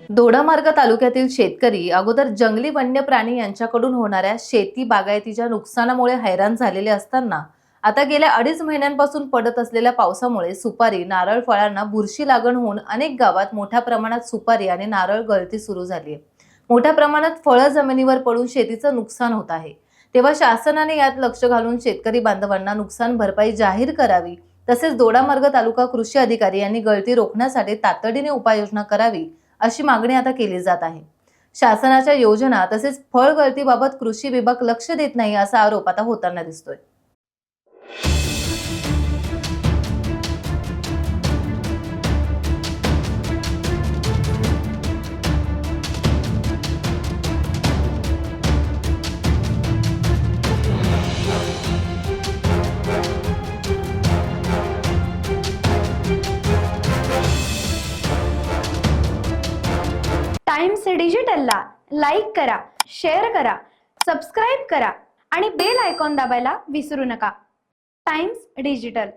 दोडामार्ग तालुक्यातील शेतकरी अगोदर जंगली वन्य प्राणी यांच्याकडून होणाऱ्या शेती बागायतीच्या नुकसानामुळे हैराण झालेले असताना आता गेल्या 2.5 महिन्यांपासून पडत असलेल्या पावसामुळे सुपारी नारळ फळांना बुरशी लागण होऊन अनेक गावात मोठ्या प्रमाणात सुपारी आणि नारळ गळती सुरू झाली आहे। मोठ्या प्रमाणात फळं जमिनीवर पडून शेतीचं नुकसान होत आहे। तेव्हा शासनाने यात लक्ष घालून शेतकरी बांधवांना नुकसान भरपाई जाहीर करावी, तसेच दोडामार्ग तालुका कृषी अधिकारी यांनी गळती रोखण्यासाठी तातडीने उपाययोजना करावी अशी मागणी आता केली जात आहे। शासनाच्या योजना तसेच फळ गळतीबाबत कृषी विभाग लक्ष देत नाही असा आरोप आता होताना दिसतोय। टाइम्स डिजिटलला लाईक करा, शेअर करा, सबस्क्राईब करा आणि बेल आयकॉन दाबायला विसरू नका। Times digital.